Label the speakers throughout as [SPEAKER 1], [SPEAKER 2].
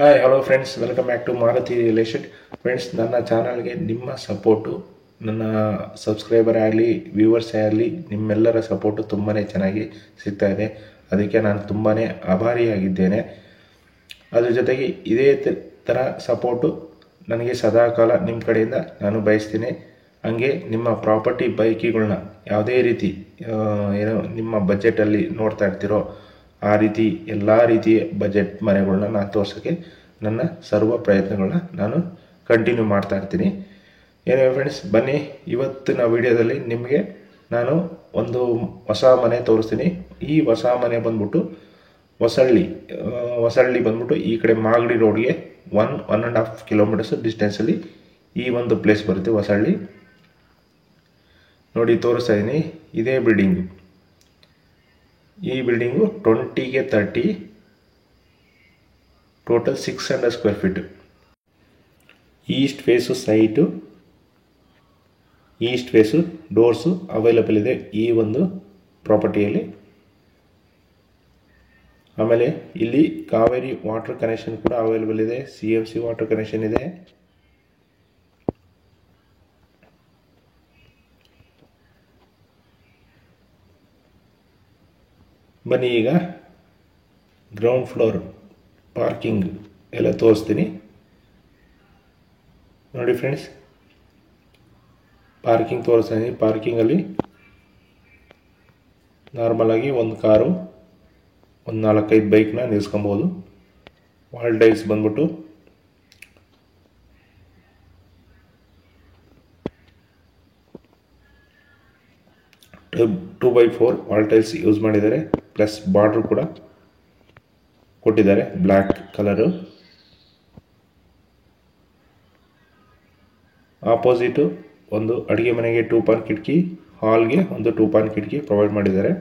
[SPEAKER 1] Hi hello friends, welcome back to Maruti real estate. Friends, ನನ್ನ ಚಾನಲ್ಗೆ ನಿಮ್ಮ ಸಪೋರ್ಟು, ನನ್ನ ಸಬ್ಸ್ಕ್ರೈಬರ್ ಆಗಲಿ ವ್ಯೂವರ್ಸ್ ಆಗಲಿ ನಿಮ್ಮೆಲ್ಲರ ಸಪೋರ್ಟು ತುಂಬಾ ಚೆನ್ನಾಗಿ ಸಿಗ್ತಾ ಇದೆ. ಅದಕ್ಕೆ ನಾನು ತುಂಬಾ ಆಭಾರಿಯಾಗಿದ್ದೇನೆ. ಅದ್ರ ಜೊತೆಗೆ ಇದೇ ಥರ ಸಪೋರ್ಟು ನನಗೆ ಸದಾಕಾಲ ನಿಮ್ಮ ಕಡೆಯಿಂದ ನಾನು ಬಯಸ್ತೀನಿ. ಹಂಗೆ ನಿಮ್ಮ ಪ್ರಾಪರ್ಟಿ ಬೈಕಿಗಳನ್ನ ಯಾವುದೇ ರೀತಿ ಏನೋ ನಿಮ್ಮ ಬಜೆಟಲ್ಲಿ ನೋಡ್ತಾ ಇರ್ತೀರೋ ಆ ರೀತಿ ಎಲ್ಲ ರೀತಿಯ ಬಜೆಟ್ ಮನೆಗಳನ್ನ ನಾನು ತೋರ್ಸೋಕ್ಕೆ ನನ್ನ ಸರ್ವ ಪ್ರಯತ್ನಗಳನ್ನ ನಾನು ಕಂಟಿನ್ಯೂ ಮಾಡ್ತಾ ಇರ್ತೀನಿ. ಏನೇ ಫ್ರೆಂಡ್ಸ್, ಬನ್ನಿ ಇವತ್ತಿನ ವಿಡಿಯೋದಲ್ಲಿ ನಿಮಗೆ ನಾನು ಒಂದು ಹೊಸ ಮನೆ ತೋರಿಸ್ತೀನಿ. ಈ ಹೊಸ ಮನೆ ಬಂದ್ಬಿಟ್ಟು ಹೊಸಳ್ಳಿ ಬಂದ್ಬಿಟ್ಟು ಈ ಕಡೆ ಮಾಗಡಿ ರೋಡ್ಗೆ 1.5 ಕಿಲೋಮೀಟರ್ಸ್ ಡಿಸ್ಟೆನ್ಸಲ್ಲಿ ಈ ಒಂದು ಪ್ಲೇಸ್ ಬರುತ್ತೆ. ಹೊಸಳ್ಳಿ ನೋಡಿ ತೋರಿಸ್ತಾ ಇದ್ದೀನಿ. ಇದೇ ಬಿಲ್ಡಿಂಗು, ಈ ಬಿಲ್ಡಿಂಗು 20ಗೆ 30, total 600 square feet. East face site, east face doors available ಇದೆ ಈ ಒಂದು ಪ್ರಾಪರ್ಟಿಯಲ್ಲಿ. ಆಮೇಲೆ ಇಲ್ಲಿ ಕಾವೇರಿ ವಾಟರ್ ಕನೆಕ್ಷನ್ ಕೂಡ ಅವೈಲಬಲ್ ಇದೆ, CMC ವಾಟರ್ ಕನೆಕ್ಷನ್ ಇದೆ. ಬನ್ನಿ ಈಗ ಗ್ರೌಂಡ್ ಫ್ಲೋರ್ ಪಾರ್ಕಿಂಗ್ ಎಲ್ಲ ತೋರಿಸ್ತೀನಿ. ನೋಡಿ ಫ್ರೆಂಡ್ಸ್, ಪಾರ್ಕಿಂಗ್ ತೋರಿಸ್ತೀನಿ. ಪಾರ್ಕಿಂಗಲ್ಲಿ ನಾರ್ಮಲಾಗಿ ಒಂದು ಕಾರು, ಒಂದು 4-5 ಬೈಕ್ನ ನಿಲ್ಸ್ಕೊಬೋದು. ವಾಲ್ ಟೈಲ್ಸ್ ಬಂದ್ಬಿಟ್ಟು two by 4 wall tiles use ಮಾಡಿದ್ದಾರೆ. ಪ್ಲಸ್ ಬಾರ್ಡ್ರು ಕೂಡ ಕೊಟ್ಟಿದ್ದಾರೆ ಬ್ಲ್ಯಾಕ್ ಕಲರು. ಆಪೋಸಿಟು ಒಂದು ಅಡುಗೆ ಮನೆಗೆ 2 ಪಾನ್ ಕಿಟಕಿ, ಹಾಲ್ಗೆ ಒಂದು 2 ಪಾನ್ ಕಿಟಕಿ ಪ್ರೊವೈಡ್ ಮಾಡಿದ್ದಾರೆ.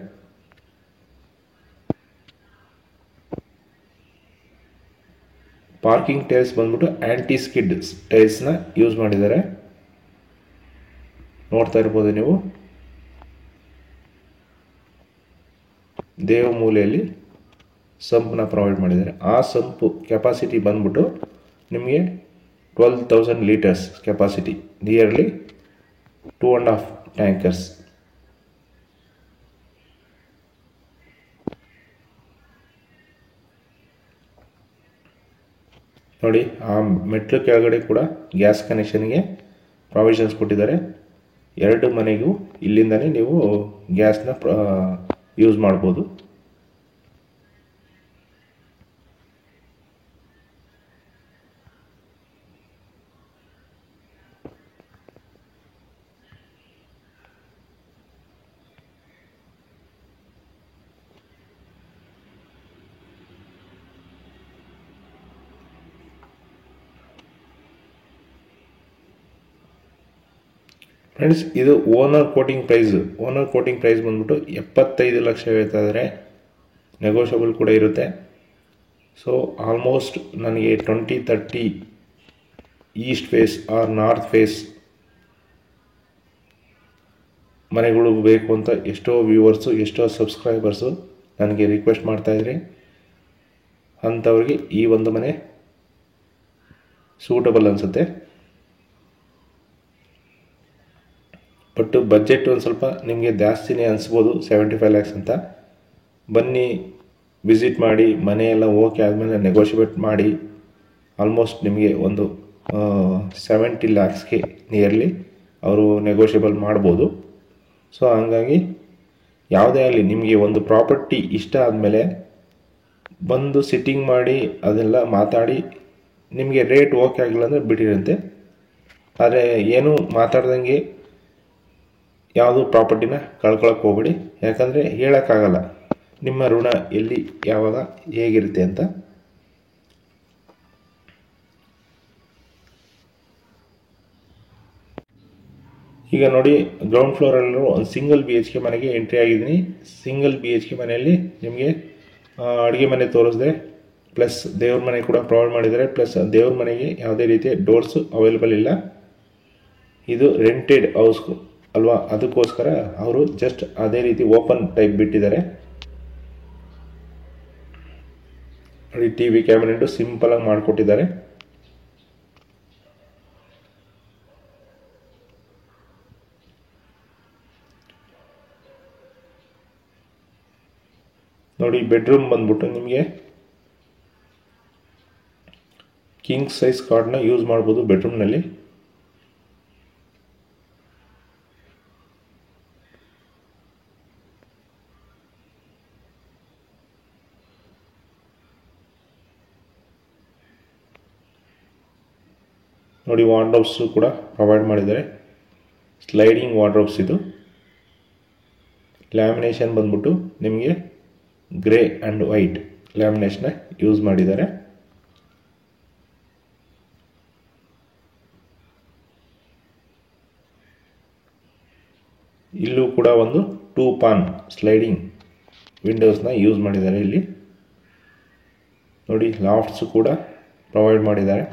[SPEAKER 1] ಪಾರ್ಕಿಂಗ್ ಟೈಲ್ಸ್ ಬಂದ್ಬಿಟ್ಟು ಆ್ಯಂಟಿ ಸ್ಕಿಡ್ ಟೈಲ್ಸ್ನ ಯೂಸ್ ಮಾಡಿದ್ದಾರೆ. ನೋಡ್ತಾ ಇರ್ಬೋದು ನೀವು. ದೇವ ಮೂಲೆಯಲ್ಲಿ ಸಂಪನ್ನ ಪ್ರೊವೈಡ್ ಮಾಡಿದ್ದಾರೆ. ಆ ಸಂಪು ಕೆಪಾಸಿಟಿ ಬಂದ್ಬಿಟ್ಟು ನಿಮಗೆ 12,000 ಲೀಟರ್ಸ್ ಕೆಪಾಸಿಟಿ, ನಿಯರ್ಲಿ 2.5 ಟ್ಯಾಂಕರ್ಸ್. ನೋಡಿ, ಆ ಮೆಟ್ಲು ಕೆಳಗಡೆ ಕೂಡ ಗ್ಯಾಸ್ ಕನೆಕ್ಷನ್ಗೆ ಪ್ರಾವಿಷನ್ಸ್ ಕೊಟ್ಟಿದ್ದಾರೆ. 2 ಮನೆಗೂ ಇಲ್ಲಿಂದನೇ ನೀವು ಗ್ಯಾಸ್ನ ಯೂಸ್ ಮಾಡ್ಬೋದು. ಫ್ರೆಂಡ್ಸ್, ಇದು ಓನರ್ ಕೋಟಿಂಗ್ ಪ್ರೈಸ್ ಬಂದ್ಬಿಟ್ಟು 75 ಲಕ್ಷ ಹೇಳ್ತಾ ಇದ್ದಾರೆ. ನೆಗೋಷಿಯಬಲ್ ಕೂಡ ಇರುತ್ತೆ. ಸೊ ಆಲ್ಮೋಸ್ಟ್ ನನಗೆ 20-30 east face or north face ಮನೆಗಳು ಬೇಕು ಅಂತ ಎಷ್ಟೋ ವ್ಯೂವರ್ಸು, ಎಷ್ಟೋ ಸಬ್ಸ್ಕ್ರೈಬರ್ಸು ನನಗೆ ರಿಕ್ವೆಸ್ಟ್ ಮಾಡ್ತಾಯಿದ್ರಿ. ಅಂಥವ್ರಿಗೆ ಈ ಒಂದು ಮನೆ ಸೂಟಬಲ್ ಅನಿಸುತ್ತೆ. ಬಟ್ ಬಜೆಟ್ ಒಂದು ಸ್ವಲ್ಪ ನಿಮಗೆ ಜಾಸ್ತಿನೇ ಅನಿಸ್ಬೋದು, 75 ಲ್ಯಾಕ್ಸ್ ಅಂತ. ಬನ್ನಿ, ವಿಸಿಟ್ ಮಾಡಿ, ಮನೆಯೆಲ್ಲ ಓಕೆ ಆದಮೇಲೆ ನೆಗೋಷಿಯೇಟ್ ಮಾಡಿ ಆಲ್ಮೋಸ್ಟ್ ನಿಮಗೆ ಒಂದು 70 ಲ್ಯಾಕ್ಸ್ಗೆ ನಿಯರ್ಲಿ ಅವರು ನೆಗೋಷಿಯಬಲ್ ಮಾಡ್ಬೋದು. ಸೊ ಹಂಗಾಗಿ ಯಾವುದೇ ಆಗಲಿ ನಿಮಗೆ ಒಂದು ಪ್ರಾಪರ್ಟಿ ಇಷ್ಟ ಆದಮೇಲೆ ಬಂದು ಸಿಟ್ಟಿಂಗ್ ಮಾಡಿ ಅದೆಲ್ಲ ಮಾತಾಡಿ ನಿಮಗೆ ರೇಟ್ ಓಕೆ ಆಗಿಲ್ಲ ಅಂದರೆ ಬಿಟ್ಟಿರಂತೆ. ಆದರೆ ಏನೂ ಮಾತಾಡ್ದಂಗೆ ಯಾವುದು ಪ್ರಾಪರ್ಟಿನ ಕಳ್ಕೊಳಕ್ಕೆ ಹೋಗ್ಬೇಡಿ. ಯಾಕಂದರೆ ಹೇಳೋಕ್ಕಾಗಲ್ಲ ನಿಮ್ಮ ಋಣ ಎಲ್ಲಿ ಯಾವಾಗ ಹೇಗಿರುತ್ತೆ ಅಂತ. ಈಗ ನೋಡಿ, ಗ್ರೌಂಡ್ ಫ್ಲೋರಲ್ಲಿರೋ ಒಂದು ಸಿಂಗಲ್ BHK ಮನೆಗೆ ಎಂಟ್ರಿ ಆಗಿದ್ದೀನಿ. ಸಿಂಗಲ್ BHK ಮನೆಯಲ್ಲಿ ನಿಮಗೆ ಅಡುಗೆ ಮನೆ ತೋರಿಸಿದೆ, ಪ್ಲಸ್ ದೇವ್ರ ಮನೆ ಕೂಡ ಪ್ರೊವೈಡ್ ಮಾಡಿದ್ದಾರೆ. ಪ್ಲಸ್ ದೇವ್ರ ಮನೆಗೆ ಯಾವುದೇ ರೀತಿಯ ಡೋರ್ಸು ಅವೈಲೇಬಲ್ ಇಲ್ಲ. ಇದು ರೆಂಟೆಡ್ ಹೌಸ್ ಅಲ್ವಾ, ಅದಕ್ಕೋಸ್ಕರ ಅವರು ಜಸ್ಟ್ ಅದೇ ರೀತಿ ಓಪನ್ ಟೈಪ್ ಬಿಟ್ಟಿದ್ದಾರೆ. ನೋಡಿ ಟಿವಿ ಕ್ಯಾಬಿನೆಟ್ ಸಿಂಪಲ್ ಆಗಿ ಮಾಡಿಕೊಟ್ಟಿದ್ದಾರೆ. ನೋಡಿ ಬೆಡ್ರೂಮ್ ಬಂದ್ಬಿಟ್ಟು ನಿಮಗೆ ಕಿಂಗ್ ಸೈಜ್ ಕಾಟ್ನ ಯೂಸ್ ಮಾಡ್ಬೋದು ಬೆಡ್ರೂಮ್ನಲ್ಲಿ. ನೋಡಿ ವಾರ್ಡ್ರೋಬ್ಸ್ ಕೂಡ ಪ್ರೊವೈಡ್ ಮಾಡಿದ್ದಾರೆ. ಸ್ಲೈಡಿಂಗ್ ವಾರ್ಡ್ರೋಬ್ಸ್ ಇದು. ಲ್ಯಾಮಿನೇಷನ್ ಬಂದ್ಬಿಟ್ಟು ನಿಮಗೆ ಗ್ರೇ ಆ್ಯಂಡ್ ವೈಟ್ ಲ್ಯಾಮಿನೇಷನ್ನ ಯೂಸ್ ಮಾಡಿದ್ದಾರೆ. ಇಲ್ಲೂ ಕೂಡ ಒಂದು 2 ಪಾನ್ ಸ್ಲೈಡಿಂಗ್ ವಿಂಡೋಸ್ನ ಯೂಸ್ ಮಾಡಿದ್ದಾರೆ. ಇಲ್ಲಿ ನೋಡಿ ಲಾಫ್ಟ್ಸ್ ಕೂಡ ಪ್ರೊವೈಡ್ ಮಾಡಿದ್ದಾರೆ.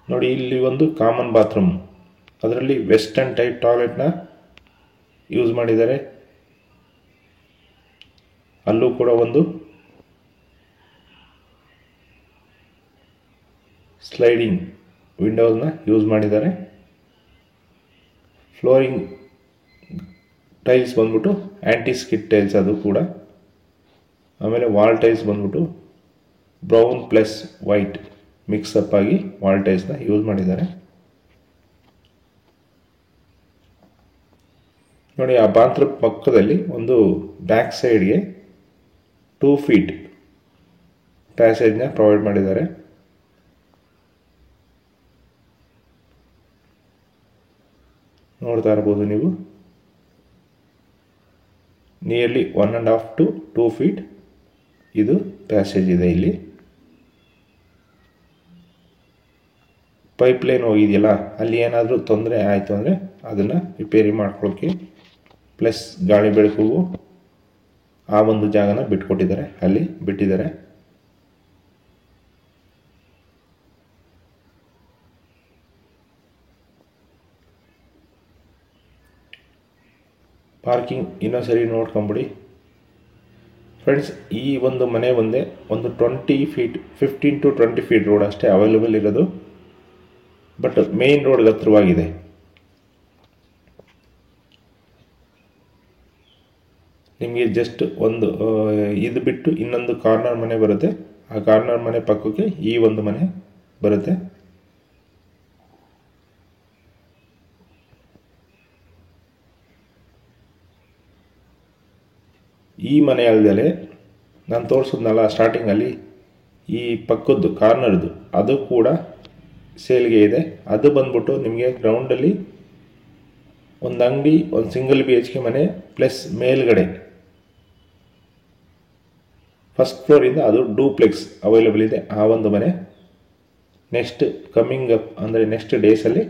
[SPEAKER 1] ನೋಡಿ ಇಲ್ಲಿ ಒಂದು ಕಾಮನ್ ಬಾತ್ರೂಮ್, ಅದರಲ್ಲಿ ವೆಸ್ಟರ್ನ್ ಟೈಪ್ ಟಾಯ್ಲೆಟ್ನ ಯೂಸ್ ಮಾಡಿದ್ದಾರೆ. ಅಲ್ಲೂ ಕೂಡ ಒಂದು ಸ್ಲೈಡಿಂಗ್ ವಿಂಡೋಸ್ನ ಯೂಸ್ ಮಾಡಿದ್ದಾರೆ. ಫ್ಲೋರಿಂಗ್ ಟೈಲ್ಸ್ ಬಂದ್ಬಿಟ್ಟು ಆ್ಯಂಟಿ ಸ್ಕಿಡ್ ಟೈಲ್ಸ್ ಅದು ಕೂಡ. ಆಮೇಲೆ ವಾಲ್ ಟೈಲ್ಸ್ ಬಂದ್ಬಿಟ್ಟು ಬ್ರೌನ್ ಪ್ಲಸ್ ವೈಟ್ ಮಿಕ್ಸಪ್ ಆಗಿ ವಾಲ್ ಟೈಲ್ಸ್ನ ಯೂಸ್ ಮಾಡಿದ್ದಾರೆ. ನೋಡಿ ಆ ಬಾತ್ರೂಮ್ ಪಕ್ಕದಲ್ಲಿ ಒಂದು ಬ್ಯಾಕ್ ಸೈಡ್ಗೆ 2 ಫೀಟ್ ಪ್ಯಾಸೇಜ್ನ ಪ್ರೊವೈಡ್ ಮಾಡಿದ್ದಾರೆ. ನೋಡ್ತಾ ಇರ್ಬೋದು ನೀವು, ನಿಯರ್ಲಿ 1.5 to 2 ಫೀಟ್ ಇದು ಪ್ಯಾಸೇಜ್ ಇದೆ. ಇಲ್ಲಿ ಪೈಪ್ ಲೈನ್ ಹೋಗಿದೆಯಲ್ಲ, ಅಲ್ಲಿ ಏನಾದರೂ ತೊಂದರೆ ಆಯಿತು ಅಂದರೆ ಅದನ್ನು ರಿಪೇರಿ ಮಾಡ್ಕೊಳ್ಳೋಕ್ಕೆ ಪ್ಲಸ್ ಗಾಳಿ ಬೆಳಕಿಗೂ ಆ ಒಂದು ಜಾಗನ ಬಿಟ್ಕೊಟ್ಟಿದ್ದಾರೆ, ಅಲ್ಲಿ ಬಿಟ್ಟಿದ್ದಾರೆ. ಪಾರ್ಕಿಂಗ್ ಇನ್ನೊಂದ್ಸರಿ ನೋಡ್ಕೊಂಬಿಡಿ ಫ್ರೆಂಡ್ಸ್. ಈ ಒಂದು ಮನೆ ಒಂದೇ ಒಂದು 20 ಫೀಟ್ 15 to 20 ಫೀಟ್ ರೋಡ್ ಅಷ್ಟೇ ಅವೈಲೇಬಲ್ ಇರೋದು. ಬಟ್ ಮೇನ್ ರೋಡ್ಗೆ ಹತ್ರವಾಗಿದೆ. ನಿಮಗೆ ಜಸ್ಟ್ ಒಂದು ಇದು ಬಿಟ್ಟು ಇನ್ನೊಂದು ಕಾರ್ನರ್ ಮನೆ ಬರುತ್ತೆ. ಆ ಕಾರ್ನರ್ ಮನೆ ಪಕ್ಕಕ್ಕೆ ಈ ಒಂದು ಮನೆ ಬರುತ್ತೆ. ಈ ಮನೆ ಅಲ್ಲದೆ ನಾನು ತೋರಿಸಿದ್ನಲ್ಲ ಸ್ಟಾರ್ಟಿಂಗಲ್ಲಿ, ಈ ಪಕ್ಕದ್ದು ಕಾರ್ನರ್ದು ಅದು ಕೂಡ ಸೇಲ್ಗೆ ಇದೆ. ಅದು ಬಂದ್ಬಿಟ್ಟು ನಿಮಗೆ ಗ್ರೌಂಡಲ್ಲಿ ಒಂದು ಅಂಗಡಿ, ಒಂದು ಸಿಂಗಲ್ BHK ಮನೆ ಪ್ಲಸ್ ಮೇಲ್ಗಡೆ ಫಸ್ಟ್ ಫ್ಲೋರಿಂದ ಅದು ಡೂಪ್ಲೆಕ್ಸ್ ಅವೈಲೇಬಲ್ ಇದೆ. ಆ ಒಂದು ಮನೆ ನೆಕ್ಸ್ಟ್ ಕಮ್ಮಿಂಗ್ ಅಪ್ ಅಂದರೆ ನೆಕ್ಸ್ಟ್ ಡೇಸಲ್ಲಿ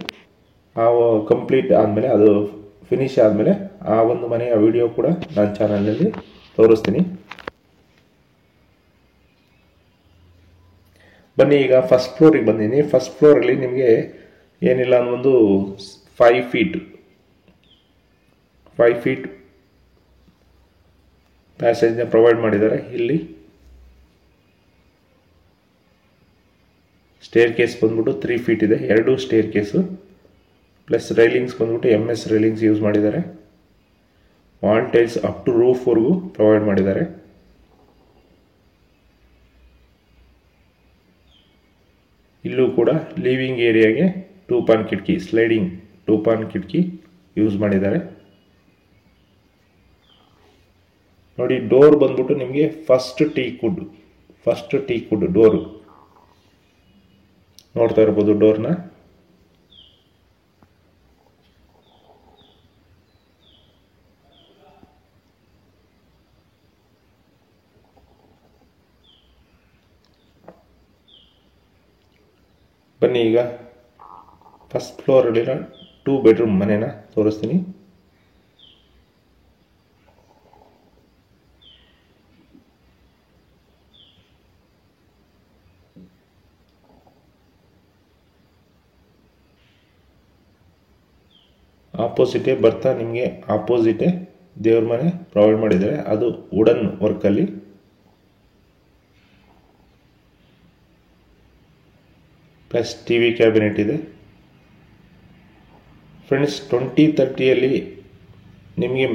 [SPEAKER 1] ಆ ಕಂಪ್ಲೀಟ್ ಆದಮೇಲೆ, ಅದು ಫಿನಿಶ್ ಆದಮೇಲೆ ಆ ಒಂದು ಮನೆಯ ವಿಡಿಯೋ ಕೂಡ ನನ್ನ ಚಾನಲಲ್ಲಿ ತೋರಿಸ್ತೀನಿ. ಬನ್ನಿ ಈಗ ಫಸ್ಟ್ ಫ್ಲೋರಿಗೆ ಬಂದೀನಿ. ಫಸ್ಟ್ ಫ್ಲೋರಲ್ಲಿ ನಿಮಗೆ ಏನಿಲ್ಲ ಒಂದು 5 ಫೀಟ್ ಪ್ಯಾಸೇಜ್ನ ಪ್ರೊವೈಡ್ ಮಾಡಿದ್ದಾರೆ. ಇಲ್ಲಿ ಸ್ಟೇರ್ ಕೇಸ್ ಬಂದ್ಬಿಟ್ಟು 3 ಫೀಟ್ ಇದೆ, 2 ಸ್ಟೇರ್ ಕೇಸು ಪ್ಲಸ್ ರೈಲಿಂಗ್ಸ್ ಬಂದ್ಬಿಟ್ಟು MS ರೈಲಿಂಗ್ಸ್ ಯೂಸ್ ಮಾಡಿದ್ದಾರೆ. ವಾಲ್ ಟೈಲ್ಸ್ ಅಪ್ ಟು ರೂಫ್ವರೆಗೂ ಪ್ರೊವೈಡ್ ಮಾಡಿದ್ದಾರೆ. ಇಲ್ಲೂ ಕೂಡ ಲಿವಿಂಗ್ ಏರಿಯಾಗೆ 2 ಪಾನ್ ಕಿಟಕಿ, ಸ್ಲೈಡಿಂಗ್ 2 ಪಾನ್ ಕಿಟಕಿ ಯೂಸ್ ಮಾಡಿದ್ದಾರೆ. ನೋಡಿ ಡೋರ್ ಬಂದ್ಬಿಟ್ಟು ನಿಮಗೆ ಫಸ್ಟ್ ಟೀಕ್ ವುಡ್ ಡೋರು ನೋಡ್ತಾ ಇರ್ಬೋದು ಡೋರ್ನ. ಬನ್ನಿ ಈಗ ಫಸ್ಟ್ ಫ್ಲೋರಲ್ಲಿರೋ 2 ಬೆಡ್ರೂಮ್ ಮನೆನ ತೋರಿಸ್ತೀನಿ. ಆಪೋಸಿಟೇ ಬರ್ತಾ ನಿಮಗೆ ಆಪೋಸಿಟೇ ದೇವ್ರ ಮನೆ ಪ್ರೊವೈಡ್ ಮಾಡಿದ್ದಾರೆ. ಅದು ವುಡನ್ ವರ್ಕಲ್ಲಿ. ಪ್ಲಸ್ TV ಕ್ಯಾಬಿನೆಟ್ ಇದೆ. ಫ್ರೆಂಡ್ಸ್ 2030ಯಲ್ಲಿ ನಿಮಗೆ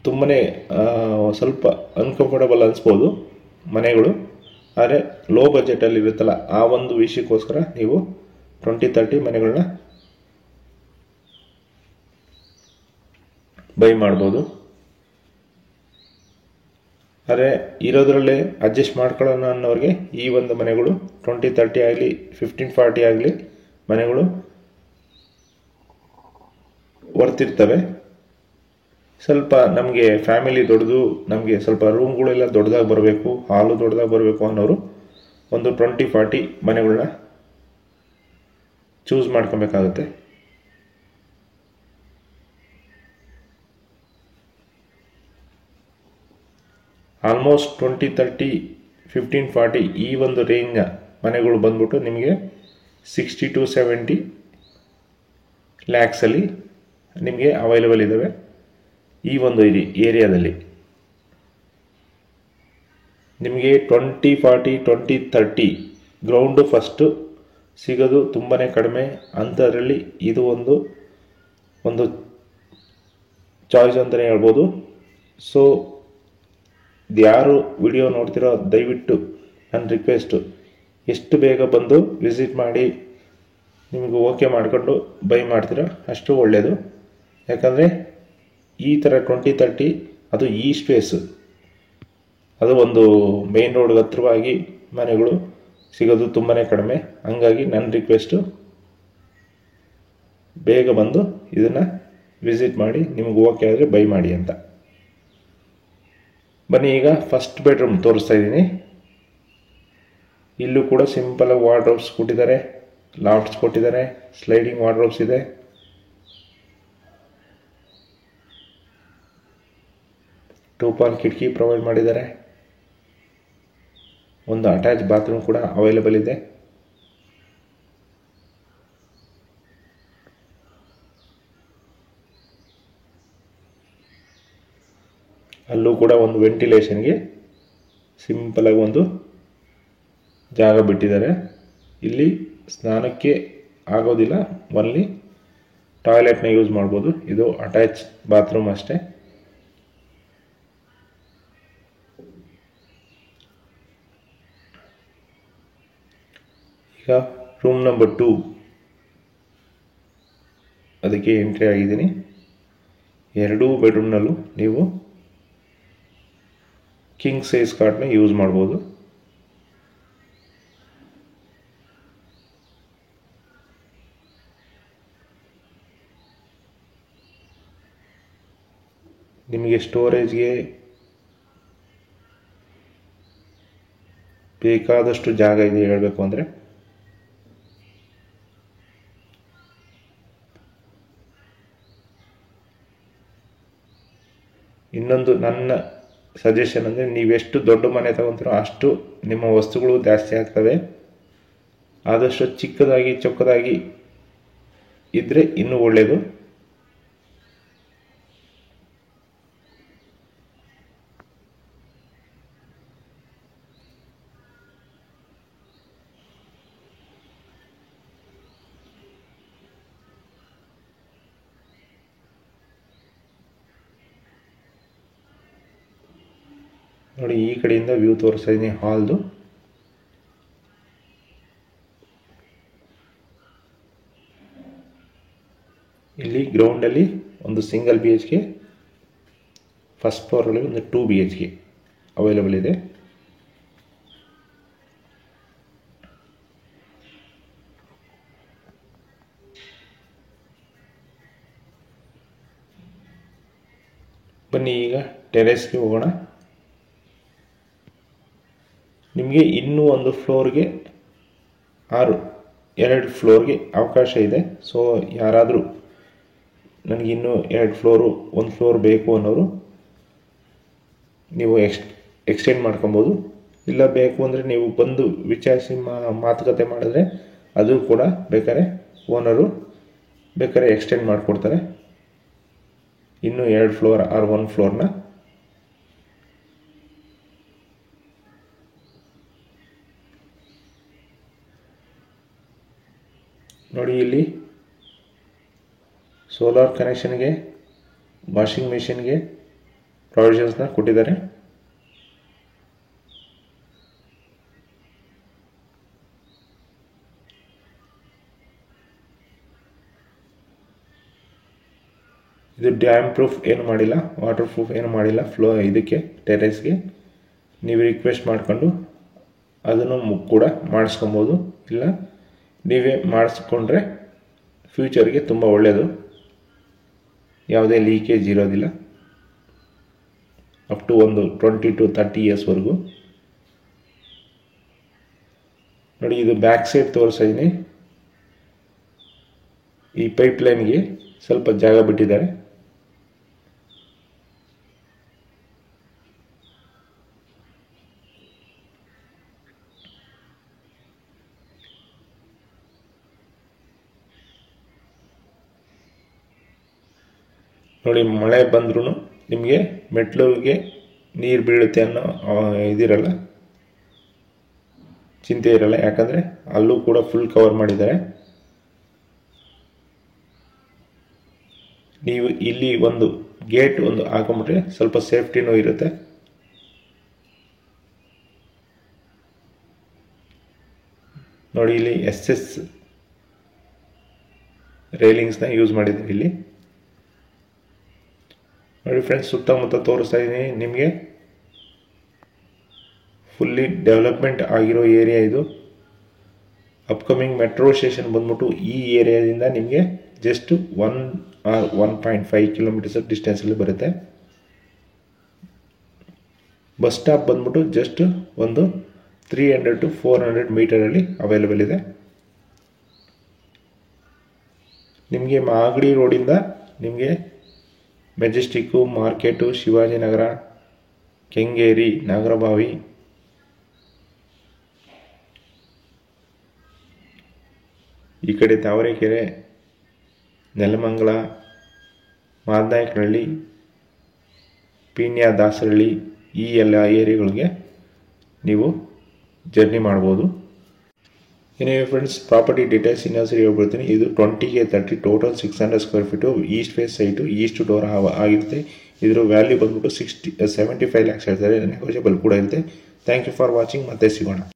[SPEAKER 1] ತುಂಬಾ ಸ್ವಲ್ಪ ಅನ್ಕಂಫರ್ಟಬಲ್ ಅನಿಸ್ಬೋದು ಮನೆಗಳು, ಆದರೆ ಲೋ ಬಜೆಟಲ್ಲಿ ಇರುತ್ತಲ್ಲ ಆ ಒಂದು ವಿಷಯಕ್ಕೋಸ್ಕರ ನೀವು 2030 ಮನೆಗಳನ್ನ ಬೈ ಮಾಡ್ಬೋದು. ಆದರೆ ಇರೋದ್ರಲ್ಲೇ ಅಡ್ಜಸ್ಟ್ ಮಾಡ್ಕೊಳ್ಳೋಣ ಅನ್ನೋರಿಗೆ ಈ ಒಂದು ಮನೆಗಳು 2030 ಆಗಲಿ 1540 ಆಗಲಿ ಮನೆಗಳು ವರ್ತಿರ್ತವೆ. ಸ್ವಲ್ಪ ನಮಗೆ ಫ್ಯಾಮಿಲಿ ದೊಡ್ಡದು, ನಮಗೆ ಸ್ವಲ್ಪ ರೂಮ್ಗಳೆಲ್ಲ ದೊಡ್ಡದಾಗಿ ಬರಬೇಕು, ಹಾಲು ದೊಡ್ಡದಾಗಿ ಬರಬೇಕು ಅನ್ನೋರು ಒಂದು 2040 ಮನೆಗಳನ್ನ ಚೂಸ್ ಮಾಡ್ಕೊಬೇಕಾಗುತ್ತೆ. ಆಲ್ಮೋಸ್ಟ್ 2030 1540 ಈ ಒಂದು ರೇಂಜ್ನ ಮನೆಗಳು ಬಂದ್ಬಿಟ್ಟು ನಿಮಗೆ 60 to 70 ಲ್ಯಾಕ್ಸಲ್ಲಿ ನಿಮಗೆ ಅವೈಲೇಬಲ್ ಇದ್ದಾವೆ ಈ ಒಂದು ಏರಿಯಾದಲ್ಲಿ. ನಿಮಗೆ 2040 2030 ಗ್ರೌಂಡು ಫಸ್ಟು ಸಿಗೋದು ತುಂಬಾ ಕಡಿಮೆ. ಅಂಥದ್ರಲ್ಲಿ ಇದು ಒಂದು ಚಾಯ್ಸ್ ಅಂತಲೇ ಹೇಳ್ಬೋದು. ಸೊ ಯಾರು ವಿಡಿಯೋ ನೋಡ್ತಿರೋ ದಯವಿಟ್ಟು ನನ್ನ ರಿಕ್ವೆಸ್ಟು ಎಷ್ಟು ಬೇಗ ಬಂದು ವಿಸಿಟ್ ಮಾಡಿ ನಿಮಗೆ ಓಕೆ ಮಾಡಿಕೊಂಡು ಬೈ ಮಾಡ್ತೀರಾ ಅಷ್ಟು ಒಳ್ಳೆಯದು. ಯಾಕಂದರೆ ಈ ಥರ 2030 ಅದು ಈ ಸ್ಪೇಸು, ಅದು ಒಂದು ಮೇನ್ ರೋಡ್ಗೆ ಹತ್ರವಾಗಿ ಮನೆಗಳು ಸಿಗೋದು ತುಂಬಾ ಕಡಿಮೆ. ಹಂಗಾಗಿ ನನ್ನ ರಿಕ್ವೆಸ್ಟು ಬೇಗ ಬಂದು ಇದನ್ನು ವಿಸಿಟ್ ಮಾಡಿ ನಿಮಗೆ ಓಕೆ ಆದರೆ ಬೈ ಮಾಡಿ ಅಂತ. ಬನ್ನಿ ಈಗ ಫಸ್ಟ್ ಬೆಡ್ರೂಮ್ ತೋರಿಸ್ತಾ ಇದ್ದೀನಿ. ಇಲ್ಲೂ ಕೂಡ ಸಿಂಪಲಾಗಿ ವಾರ್ಡ್ರೋಬ್ಸ್ ಕೊಟ್ಟಿದ್ದಾರೆ, ಲಾಫ್ಟ್ಸ್ ಕೊಟ್ಟಿದ್ದಾರೆ, ಸ್ಲೈಡಿಂಗ್ ವಾರ್ಡ್ರೋಬ್ಸ್ ಇದೆ. ಟೂಪಾನ್ ಕಿಟಕಿ ಪ್ರೊವೈಡ್ ಮಾಡಿದ್ದಾರೆ. ಒಂದು ಅಟ್ಯಾಚ್ ಬಾತ್ರೂಮ್ ಕೂಡ ಅವೈಲೇಬಲ್ ಇದೆ. ಅಲ್ಲೂ ಕೂಡ ಒಂದು ವೆಂಟಿಲೇಷನ್ಗೆ ಸಿಂಪಲಾಗಿ ಒಂದು ಜಾಗ ಬಿಟ್ಟಿದ್ದಾರೆ. ಇಲ್ಲಿ ಸ್ನಾನಕ್ಕೆ ಆಗೋದಿಲ್ಲ, ಓನ್ಲಿ ಟಾಯ್ಲೆಟ್ನ ಯೂಸ್ ಮಾಡ್ಬೋದು. ಇದು ಅಟ್ಯಾಚ್ ಬಾತ್ರೂಮ್ ಅಷ್ಟೇ. ಈಗ ರೂಮ್ ನಂಬರ್ 2 ಅದಕ್ಕೆ ಎಂಟ್ರಿ ಆಗಿದ್ದೀನಿ. ಎರಡೂ ಬೆಡ್ರೂಮ್ನಲ್ಲೂ ನೀವು ಕಿಂಗ್ ಸೈಜ್ ಕಾಟ್ನ ಯೂಸ್ ಮಾಡ್ಬೋದು. ನಿಮಗೆ ಸ್ಟೋರೇಜ್ಗೆ ಬೇಕಾದಷ್ಟು ಜಾಗ ಇದೆ ಹೇಳಬೇಕು ಅಂದರೆ. ಇನ್ನೊಂದು ನನ್ನ ಸಜೆಷನ್ ಅಂದರೆ, ನೀವೆಷ್ಟು ದೊಡ್ಡ ಮನೆ ತಗೊತೀರೋ ಅಷ್ಟು ನಿಮ್ಮ ವಸ್ತುಗಳು ಜಾಸ್ತಿ ಆಗ್ತವೆ. ಆದಷ್ಟು ಚಿಕ್ಕದಾಗಿ ಚೊಕ್ಕದಾಗಿ ಇದ್ದರೆ ಇನ್ನೂ ಒಳ್ಳೆಯದು. ನೋಡಿ, ಈ ಕಡೆಯಿಂದ ವ್ಯೂ ತೋರಿಸ್ತಾ ಇದ್ದೀನಿ ಹಾಲ್ದು. ಇಲ್ಲಿ ಗ್ರೌಂಡಲ್ಲಿ ಒಂದು ಸಿಂಗಲ್ BHK, ಫಸ್ಟ್ ಫ್ಲೋರಲ್ಲಿ ಒಂದು 2 BHK ಅವೈಲೇಬಲ್ ಇದೆ. ಬನ್ನಿ ಈಗ ಟೆರೇಸ್ಗೆ ಹೋಗೋಣ. ನಿಮಗೆ ಇನ್ನೂ ಒಂದು ಫ್ಲೋರ್ಗೆ 2 ಫ್ಲೋರ್ಗೆ ಅವಕಾಶ ಇದೆ. ಸೊ ಯಾರಾದರೂ ನನಗಿನ್ನೂ 2 ಫ್ಲೋರು 1 ಫ್ಲೋರ್ ಬೇಕು ಅನ್ನೋರು ನೀವು ಎಕ್ಸ್ಟೆಂಡ್ ಮಾಡ್ಕೊಬೋದು. ಇಲ್ಲ ಬೇಕು ಅಂದರೆ ನೀವು ಬಂದು ವಿಚಾರಿಸಿ ಮಾತುಕತೆ ಮಾಡಿದ್ರೆ ಅದು ಕೂಡ ಬೇಕಾದ್ರೆ ಓನರು ಬೇಕಾದ್ರೆ ಎಕ್ಸ್ಟೆಂಡ್ ಮಾಡಿಕೊಡ್ತಾರೆ, ಇನ್ನೂ 2 ಫ್ಲೋರ್ ಆರ್ 1 ಫ್ಲೋರ್ನ. ನೋಡಿ ಇಲ್ಲಿ ಸೋಲಾರ್ ಕನೆಕ್ಷನ್ಗೆ, ವಾಷಿಂಗ್ ಮೆಷಿನ್ಗೆ ಪ್ರಾವಿಷನ್ಸ್ನ ಕೊಟ್ಟಿದ್ದಾರೆ. ಇದು ಡ್ಯಾಮ್ ಪ್ರೂಫ್ ಏನು ಮಾಡಿಲ್ಲ, ವಾಟರ್ ಪ್ರೂಫ್ ಏನು ಮಾಡಿಲ್ಲ. ಇದಕ್ಕೆ ಟೆರೇಸ್ಗೆ ನೀವು ರಿಕ್ವೆಸ್ಟ್ ಮಾಡಿಕೊಂಡು ಅದನ್ನು ಕೂಡ ಮಾಡಿಸ್ಕೊಬೋದು. ಇಲ್ಲ ನೀವೇ ಮಾಡಿಸ್ಕೊಂಡ್ರೆ ಫ್ಯೂಚರ್ಗೆ ತುಂಬ ಒಳ್ಳೆಯದು, ಯಾವುದೇ ಲೀಕೇಜ್ ಇರೋದಿಲ್ಲ. ಅಪ್ ಟು ಒಂದು 20 to 30 ಇಯರ್ಸ್ವರೆಗೂ. ನೋಡಿ ಇದು ಬ್ಯಾಕ್ ಸೈಡ್ ತೋರಿಸ್ತಾ ಇದ್ದೀನಿ. ಈ ಪೈಪ್ಲೈನ್ಗೆ ಸ್ವಲ್ಪ ಜಾಗ ಬಿಟ್ಟಿದ್ದಾರೆ. ನೋಡಿ ಮಳೆ ಬಂದ್ರೂ ನಿಮಗೆ ಮೆಟ್ಲಿಗೆ ನೀರು ಬೀಳುತ್ತೆ ಅನ್ನೋ ಇದಿರಲ್ಲ, ಚಿಂತೆ ಇರಲ್ಲ. ಯಾಕಂದರೆ ಅಲ್ಲೂ ಕೂಡ ಫುಲ್ ಕವರ್ ಮಾಡಿದ್ದಾರೆ. ನೀವು ಇಲ್ಲಿ ಒಂದು ಗೇಟ್ ಒಂದು ಹಾಕೊಂಬಿಟ್ರೆ ಸ್ವಲ್ಪ ಸೇಫ್ಟಿನೂ ಇರುತ್ತೆ. ನೋಡಿ ಇಲ್ಲಿ SS ರೈಲಿಂಗ್ಸ್ನ ಯೂಸ್ ಮಾಡಿದ್ದೀವಿ ಇಲ್ಲಿ. ನೋಡಿ ಫ್ರೆಂಡ್ಸ್, ಸುತ್ತಮುತ್ತ ತೋರಿಸ್ತಾ ಇದ್ದೀನಿ ನಿಮಗೆ. ಫುಲ್ಲಿ ಡೆವಲಪ್ಮೆಂಟ್ ಆಗಿರೋ ಏರಿಯಾ ಇದು. ಅಪ್ಕಮಿಂಗ್ ಮೆಟ್ರೋ ಸ್ಟೇಷನ್ ಬಂದ್ಬಿಟ್ಟು ಈ ಏರಿಯಾದಿಂದ ನಿಮಗೆ ಜಸ್ಟ್ 1 or 1.5 ಕಿಲೋಮೀಟರ್ಸ್ ಡಿಸ್ಟೆನ್ಸಲ್ಲಿ ಬರುತ್ತೆ. ಬಸ್ ಸ್ಟಾಪ್ ಬಂದ್ಬಿಟ್ಟು ಜಸ್ಟ್ ಒಂದು 300 to 400 ಮೀಟರಲ್ಲಿ ಅವೈಲೇಬಲ್ ಇದೆ. ನಿಮಗೆ ಮಾಗಡಿ ರೋಡಿಂದ ನಿಮಗೆ ಮೆಜೆಸ್ಟಿಕ್ಕು, ಮಾರ್ಕೆಟು, ಶಿವಾಜಿನಗರ, ಕೆಂಗೇರಿ, ನಾಗರಬಾವಿ, ಈ ಕಡೆ ತಾವರೆಕೆರೆ, ನೆಲಮಂಗಲ, ಮಾದನಾಯಕನಹಳ್ಳಿ, ಪೀಣ್ಯ, ದಾಸರಳ್ಳಿ, ಈ ಎಲ್ಲ ಏರಿಯಾಗಳಿಗೆ ನೀವು ಜರ್ನಿ ಮಾಡ್ಬೋದು. ಏನಿವೆ ಫ್ರೆಂಡ್ಸ್, ಪ್ರಾಪರ್ಟಿ ಡೀಟೇಲ್ಸ್ ಇನ್ನೊಂದ್ಸರಿ ಹೇಳ್ಬಿಡ್ತೀನಿ. ಇದು 20ಗೆ 30 total 600 square feet east face site, east door ಆಗಿರುತ್ತೆ. ಇದರ ವ್ಯಾಲ್ಯೂ ಬಂದ್ಬಿಟ್ಟು 75 lakhs ಹೇಳ್ತಾರೆ. ನೆಗೋಷಿಯಬಲ್ ಕೂಡ ಇರುತ್ತೆ. Thank you for watching. ಮತ್ತೆ ಸಿಗೋಣ.